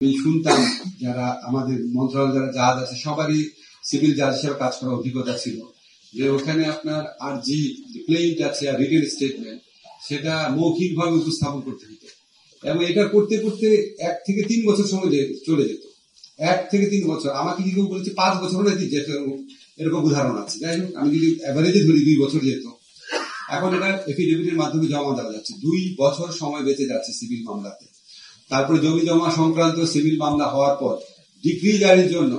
আমি শুনতাম যারা আমাদের মন্ত্রণালয় যারা জাজ আছে সবারই সিভিল জাজ হিসেবে কাজ করার অভিজ্ঞতা ছিল, যে ওখানে আপনার আরজি প্লেইন্ট আছে আর রিটেন স্টেটমেন্ট সেটা মৌখিকভাবে উপস্থাপন করতে হতো, এবং এটা করতে করতে 1 থেকে 3 বছর সময় চলে যেত। 1 থেকে 3 বছর, আমাকে কি কেউ বলেছে 5 বছর হলে যেত, এরকম উদাহরণ আছে। যাই হোক, আমি যদি অ্যাভারেজে ধরি 2 বছর যেত। এখন এটা এফিডেভিটের মাধ্যমে জমা দেওয়া যাচ্ছে, 2 বছর সময় বেঁচে যাচ্ছে সিভিল মামলাতে। তারপরে জমি জমা সংক্রান্ত সিভিল মামলা হওয়ার পর ডিগ্রি জারির জন্য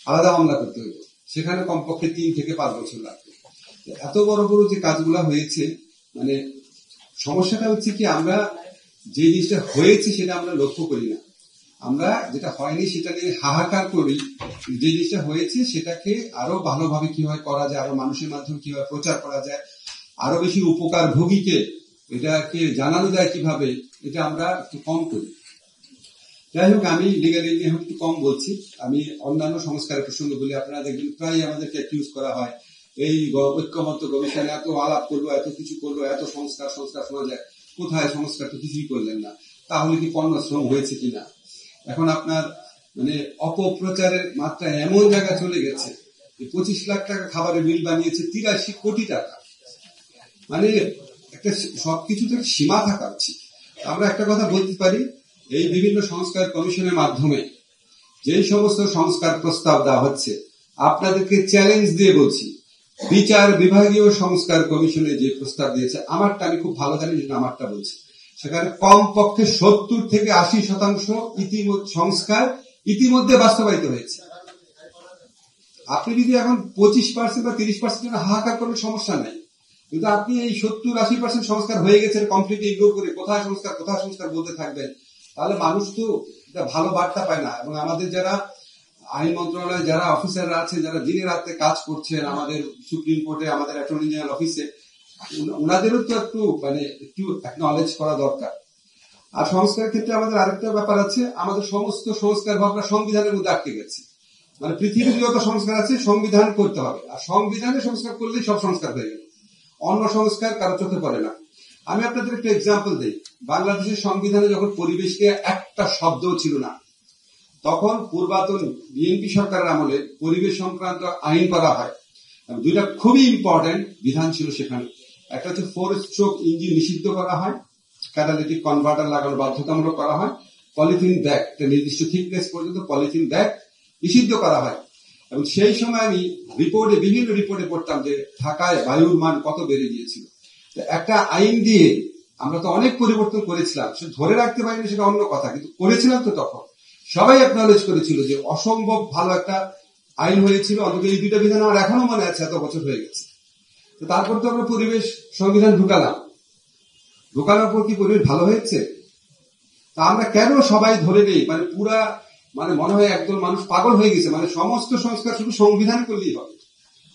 আলাদা মামলা করতে হতো, সেখানে কমপক্ষে 3 থেকে 5 বছর লাগবে। এত বড় বড় যে কাজগুলো হয়েছে, মানে সমস্যাটা হচ্ছে কি, আমরা যে জিনিসটা হয়েছে সেটা আমরা লক্ষ্য করি না, আমরা যেটা হয়নি সেটা নিয়ে হাহাকার করি। যে জিনিসটা হয়েছে সেটাকে আরো ভালোভাবে কিভাবে করা যায়, আরো মানুষের মাধ্যমে কিভাবে প্রচার করা যায়, আরো বেশি উপকার ভোগীকে এটাকে জানানো যায় কিভাবে, এটা আমরা একটু কম করি। যাই হোক, আমি লিগালি এখন একটু কম বলছি, আমি অন্যান্য সংস্কারের প্রসঙ্গে বলি। আপনারা দেখবেন প্রায় আমাদেরকে অ্যাকিউজ করা হয়, এই ঐক্যমত্য কমিশন এত আলাপ করলো, এত কিছু করলো, এত সংস্কার শোনা যায়, কোথায় সংস্কার? তো কিছুই করলেন না। তাহলে কি পণ্য শ্রম হয়েছে কিনা? এখন আপনার মানে অপপ্রচারের মাত্রা এমন জায়গায় চলে গেছে, 25 লাখ টাকা খাবারের বিল বানিয়েছে 83 কোটি টাকা। মানে একটা সবকিছুতে সীমা থাকা উচিত। আমরা একটা কথা বলতে পারি, এই বিভিন্ন সংস্কার কমিশনের মাধ্যমে যে সমস্ত সংস্কার প্রস্তাব দেওয়া হচ্ছে, আপনাদেরকে চ্যালেঞ্জ দিয়ে বলছি, বিচার বিভাগীয় সংস্কার কমিশনে যে প্রস্তাব দিয়েছে, আমারটা আমি খুব ভালো জানি, আমারটা বলছি, সেখানে কমপক্ষে 70 থেকে 80% সংস্কার ইতিমধ্যে বাস্তবায়িত হয়েছে। আপনি যদি এখন 25% বা 30% হাহাকার করার সমস্যা নাই, কিন্তু আপনি এই 70-80% সংস্কার হয়ে গেছে কমপ্লিটলি ইগনোর করে কোথায় সংস্কার বলতে থাকবেন, তাহলে মানুষ তো ভালো বার্তা পায় না। এবং আমাদের যারা আইন মন্ত্রণালয়ে যারা অফিসাররা আছে, যারা দিনে রাতে কাজ করছেন আমাদের সুপ্রিম কোর্টে, আমাদের অ্যাটর্নি জেনারেল অফিসে, ওনাদেরও তো একটু অ্যাকনলেজ করা দরকার। আর সংস্কারের ক্ষেত্রে আমাদের আরেকটা ব্যাপার আছে, আমাদের সমস্ত সংস্কার ভাবনা সংবিধানের মধ্যে আটকে গেছে। মানে পৃথিবীর যত সংস্কার আছে সংবিধান করতে হবে, আর সংবিধানে সংস্কার করলেই সব সংস্কার হয়ে গেল, অন্য সংস্কার কারো চোখে পড়ে না। আমি আপনাদের একটা এক্সাম্পল দিই। বাংলাদেশের সংবিধানে যখন পরিবেশকে একটা শব্দও ছিল না, তখন পূর্বাতন বিএনপি সরকারের আমলে পরিবেশ সংক্রান্ত আইন করা হয়। 2টা খুবই ইম্পর্টেন্ট বিধান ছিল সেখানে। একটা হচ্ছে 4 স্ট্রোক ইঞ্জিন নিষিদ্ধ করা হয়, ক্যাটালিটিক কনভার্টার লাগানো বাধ্যতামূলক করা হয়, পলিথিন ব্যাগ একটা নির্দিষ্ট থিকনেস পর্যন্ত পলিথিন ব্যাগ নিষিদ্ধ করা হয়। এবং সেই সময় আমি বিভিন্ন রিপোর্টে পড়তাম যে ঢাকায় বায়ুর মান কত বেড়ে গিয়েছিল। একটা আইন দিয়ে আমরা তো অনেক পরিবর্তন করেছিলাম, সে ধরে রাখতে পারিনি সেটা অন্য কথা, কিন্তু করেছিলাম তো। তখন সবাই অ্যাকনলেজ করেছিল যে অসম্ভব ভালো একটা আইন হয়েছিল। অন্তত এই 2টা বিধান আমার এখনো মনে আছে, এত বছর হয়ে গেছে। তো তারপর তো আমরা পরিবেশ সংবিধান ঢুকানোর পর কি পরিবেশ ভালো হয়েছে? তা আমরা কেন সবাই ধরে নেই, মানে পুরা মনে হয় একদল মানুষ পাগল হয়ে গেছে, মানে সমস্ত সংস্কার শুধু সংবিধান করলেই হবে,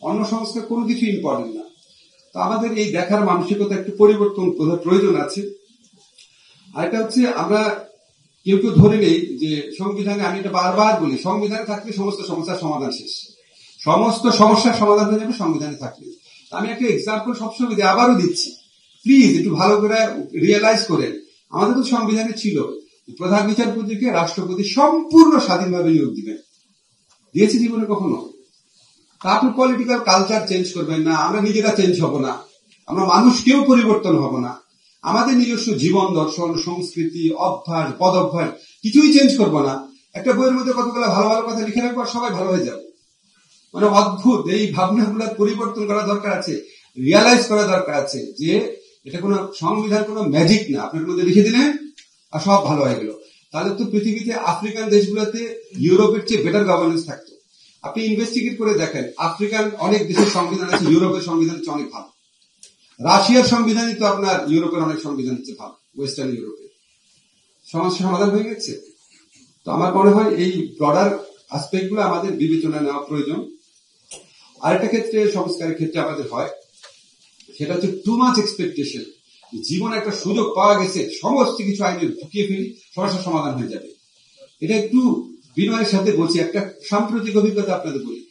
অন্য সংস্কার কোনো কিছু ইম্পর্টেন্ট না। তো আমাদের এই দেখার মানসিকতা একটু পরিবর্তন প্রয়োজন আছে। আরেকটা হচ্ছে, আমরা কেউ ধরে নেই যে সংবিধানে, আমি এটা বারবার বলি, সংবিধানে থাকলে সমস্ত সমস্যার সমাধান শেষ, সমস্ত সমস্যার সমাধান হয়ে যাবে সংবিধানে থাকলে। আমি একটা এক্সাম্পল সবসময় আবারও দিচ্ছি, প্লিজ একটু ভালো করে রিয়েলাইজ করেন। আমাদের তো সংবিধানে ছিল প্রধান বিচারপতিকে রাষ্ট্রপতি সম্পূর্ণ স্বাধীনভাবে নিয়োগ দিবেন, দিয়েছে জীবনে কখনো? আপনি পলিটিক্যাল কালচার চেঞ্জ করবেন না, আমরা নিজেরা চেঞ্জ হব না, আমরা মানুষ কেউ পরিবর্তন হব না, আমাদের নিজস্ব জীবন দর্শন, সংস্কৃতি, অভ্যাস, পদভ্যাস কিছুই চেঞ্জ করব না। একটা বইয়ের মধ্যে কতগুলো ভালো ভালো কথা লিখে রাখবো আর সবাই ভালো হয়ে যাবে। মানে অদ্ভুত এই ভাবনাগুলো পরিবর্তন করা দরকার আছে, রিয়ালাইজ করা দরকার আছে যে এটা কোনো সংবিধান কোনো ম্যাজিক না, আপনার মধ্যে লিখে দিলেন আর সব ভালো হয়ে গেল। তাহলে তো পৃথিবীতে আফ্রিকান দেশগুলোতে ইউরোপের চেয়ে বেটার গভর্নেন্স থাকতো। আপনি ইনভেস্টিগেট করে দেখেন, আফ্রিকান অনেক দেশের সংবিধান আছে ইউরোপের সংবিধান চেয়ে অনেক ভালো। রাশিয়ার সংবিধানই তো আপনার ইউরোপের অনেক সংবিধান চেয়ে ভালো, ওয়েস্টার্ন ইউরোপে। সমস্যা সমাধান হয়ে গেছে। তো আমার মনে হয় এই ব্রডার আসপেক্ট গুলো আমাদের বিবেচনায় নেওয়া প্রয়োজন। আরেকটা ক্ষেত্রে সংস্কারের ক্ষেত্রে আমাদের হয়, সেটা হচ্ছে টু মাচ এক্সপেকটেশন। জীবনে একটা সুযোগ পাওয়া গেছে, সমস্ত কিছু আইনে ঢুকিয়ে ফেলি, সমস্যার সমাধান হয়ে যাবে। এটা একটু বিনয়ের সাথে বলছি, একটা সাম্প্রতিক অভিজ্ঞতা আপনাদের বলি।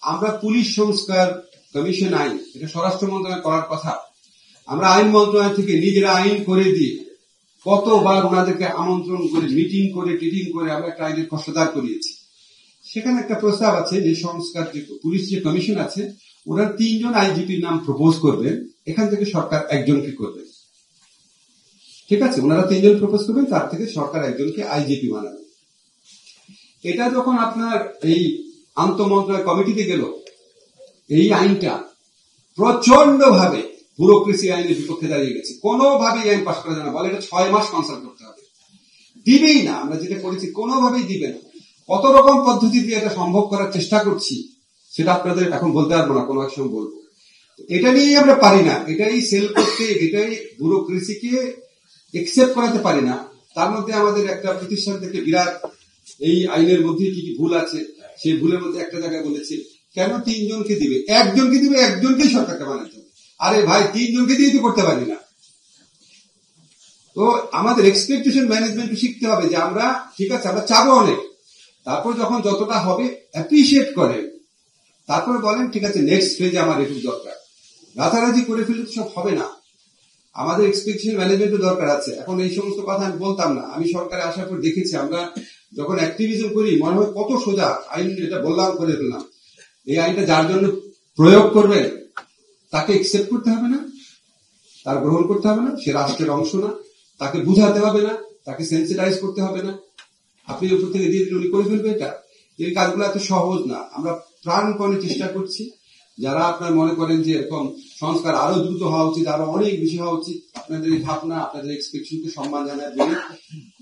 আমরা পুলিশ সংস্কার কমিশন আইন, এটা স্বরাষ্ট্র মন্ত্রণালয় করার কথা, আমরা আইন মন্ত্রণালয় থেকে নিজেরা আইন করে দিয়ে কতবার ওনাদেরকে আমন্ত্রণ করে মিটিং করে টিটিং করে আমরা একটা আইনের খসড়া করিয়েছি। সেখানে একটা প্রস্তাব আছে যে সংস্কার যে পুলিশ যে কমিশন আছে ওরা 3 জন আইজিপির নাম প্রপোজ করবেন, এখান থেকে সরকার একজনকে করবেন। ঠিক আছে, ওনারা 3 জন প্রপোজ করবেন, তার থেকে সরকার একজনকে আইজিপি বানাবে। এটা যখন আপনার এই আন্তঃমন্ত্রণালয় কমিটিতে গেল, এই আইনটা প্রচন্ড ভাবে ব্যুরোক্রেসি আইনের বিপক্ষে দাঁড়িয়ে গেছে। কোনোভাবেই আইন পাশ করা যায় না, বলে এটা 6 মাস কনসাল্ট করতে হবে, দিবেই না। আমরা যেটা করেছি কোনোভাবেই দিবে না। কত রকম পদ্ধতি দিয়ে এটা সম্ভব করার চেষ্টা করছি সেটা আপনাদের এখন বলতে পারবো না, কোনো এক সময় বলবো। এটা নিয়েই আমরা পারি না, এটাই সেল করতে, এটাই ব্যুরোক্রেসিকে একসেপ্ট করাতে পারি না। তার মধ্যে আমাদের একটা প্রতিষ্ঠান থেকে বিরাট এই আইনের মধ্যে কি কি ভুল আছে, সেই ভুলের মধ্যে একটা জায়গায় বলেছে কেন 3 জনকে দিবে, একজনকে দিবে, একজনকেই সরকারকে বানাতে হবে। আরে ভাই, 3 জনকে দিয়ে তো করতে পারি না। তো আমাদের এক্সপেকটেশন ম্যানেজমেন্ট শিখতে হবে যে আমরা ঠিক আছে, আমরা চাবো অনেক, তারপর যখন যতটা হবে অ্যাপ্রিসিয়েট করেন, তারপরে বলেন ঠিক আছে নেক্সট ফেজে আমার এটুকু দরকার। রাতারাতি করে ফেললে তো সব হবে না, আমাদের এক্সপেকটেশন ম্যানেজমেন্টের দরকার আছে। এখন এই সমস্ত কথা আমি বলতাম না, আমি সরকারে আসার পর দেখেছি আমরা যখন অ্যাক্টিভিজম করি মনে হয় কত সোজা আইন, এটা বললাম করে ফেললাম। এই আইনটা যার জন্য প্রয়োগ করবে তাকে একসেপ্ট করতে হবে না, তার গ্রহণ করতে হবে না, সে রাষ্ট্রের অংশ না, তাকে বুঝাতে হবে না, তাকে সেন্সিটাইজ করতে হবে না, আপনি উপর থেকে দিয়ে দিলে উনি করে ফেলবে। এটা এই কাজগুলো এত সহজ না। আমরা প্রাণপণে চেষ্টা করছি। যারা আপনার মনে করেন যে এরকম সংস্কার আরো দ্রুত হওয়া উচিত, আরো অনেক বেশি হওয়া উচিত, আপনাদের এই ভাবনা, আপনাদের এক্সপেকটেশনকে সম্মান জানার জন্য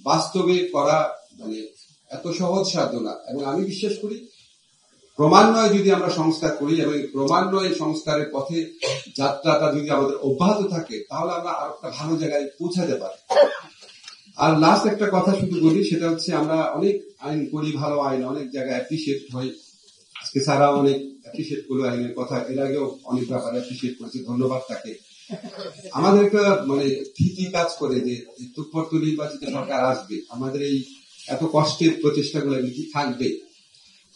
বাস্তবে করা মানে এত সহজ সাধ্য না। এবং আমি বিশ্বাস করি ক্রমান্বয়ে যদি আমরা সংস্কার করি এবং ক্রমান্বয়ে সংস্কারের পথে যাত্রাটা যদি আমাদের অব্যাহত থাকে, তাহলে আমরা আরো একটা ভালো জায়গায় পৌঁছাতে পারি। আর লাস্ট একটা কথা শুধু বলি, সেটা হচ্ছে আমরা অনেক আইন করি, ভালো আইন অনেক জায়গায় অ্যাপ্রিসিয়েট হয়। আজকে সারা অনেক অ্যাপ্রিসিয়েট করলো আইনের কথা, এর আগেও অনেক ব্যাপারে অ্যাপ্রিসিয়েট করেছে, ধন্যবাদ তাকে। আমাদের একটা মানে ভীতি কাজ করে যে তুৎপর্ত নির্বাচিত সরকার আসবে, আমাদের এই এত কষ্টের প্রচেষ্টাগুলো কি থাকবে।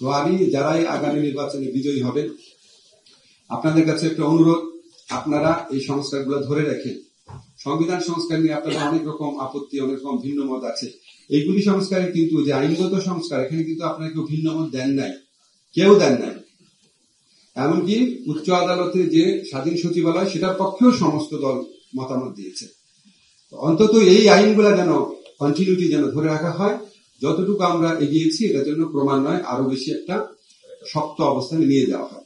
তো আমি যারাই আগামী নির্বাচনে বিজয়ী হবেন, আপনাদের কাছে একটা অনুরোধ, আপনারা এই সংস্কারগুলো ধরে রাখেন। সংবিধান সংস্কার নিয়ে আপনাদের অনেক রকম আপত্তি, অনেক রকম ভিন্ন মত আছে। এইগুলি সংস্কারে কিন্তু যে আইনগত সংস্কার, এখানে কিন্তু আপনারা কেউ ভিন্ন মত দেন নাই, কেউ দেন নাই। এমনকি উচ্চ আদালতে যে স্বাধীন সচিবালয়, সেটার পক্ষেও সমস্ত দল মতামত দিয়েছে। অন্তত এই আইনগুলা যেন কন্টিনিউটি যেন ধরে রাখা হয়। যতটুকু আমরা এগিয়েছি এটার জন্য ক্রমান্বয়ে আরো বেশি একটা শক্ত অবস্থানে নিয়ে যাওয়া হয়।